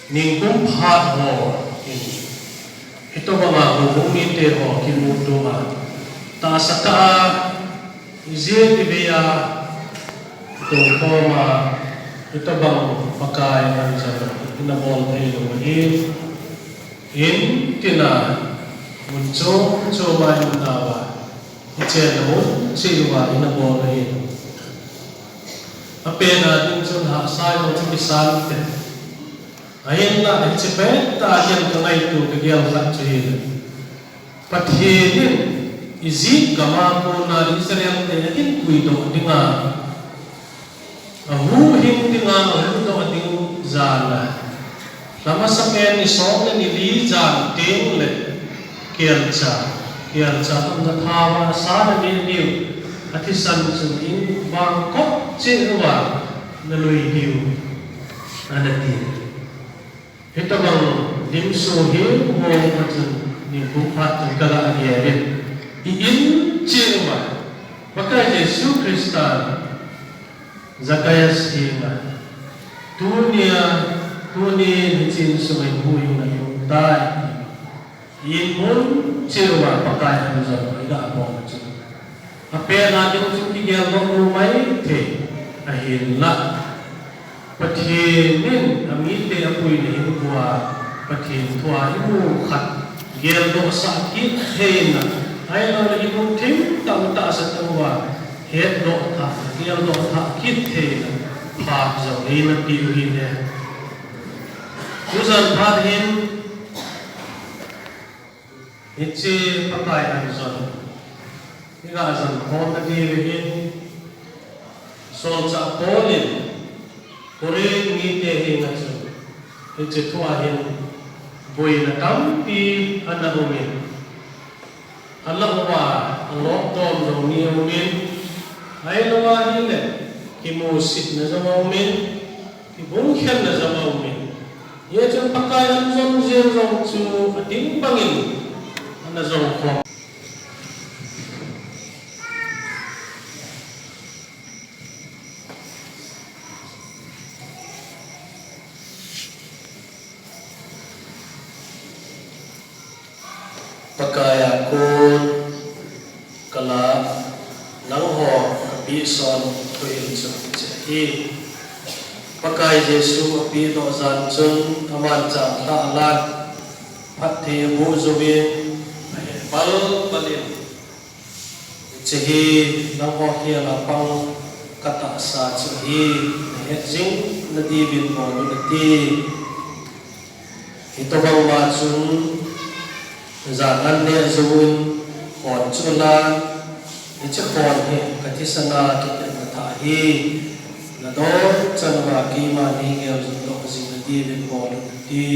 Ningkung phat ho ito mga hubungin te ho kinuduma ta saka izin ibiya ito koma ito bang pakai ang sa inabol tayo in tina munso man nawa itchen mo silwa inabol tayo apena din sun ha sai mo tisan te ayan na itsipet ta ayan kangai tu kagiyang lakchin pathinin izi kamako na Israel te ayan kuido dinga ahu hin dinga ahu do ading zala lama saken ni song ni li jan ting le kialcha na thawa sa ni niu atisan sun in bangkok chinwa na lui diu anati ito bang dimsuhin mo matun ni bupat ng kalaagyarin iin chirma maka Yesu Kristan Zakayas hima dunia ni chin sumay huyong na yung tay iin mo chirma pakai ang zon ila po matun apel natin yung tigil mo umay te ahin la pathinin amite apoy na inuwa pathin tuwa imu khat gel do sakit heina ay na imu tim tam ta sa tuwa het do tha gel do tha kit heina pa zo heina ti uhine usan pathin itse pakai an zon ila zon hon na ti hin sol sa polin Korean ngite hinga so ite tuwa hin boy na tampi ana umin Allah wa Allah tom no ni umin ay lawa hile kimusit na zama umin kibungkhan na zama umin ye jong pakayan zong zong chu ating bangin ana zong ko Pagkaya kun kala langho kapi son kuil hi pagkaya Yesu api do zan chun aman cha la lan phathi bu zubin bal balin chehi langho hi la pang kata sa chehi hejing nadi bin mo nati ito bang ma chun Zangan ne zuin kon chula icha kon he katisana kita mata hi na do chanwa ki ma ni ngel do zin di bin mo di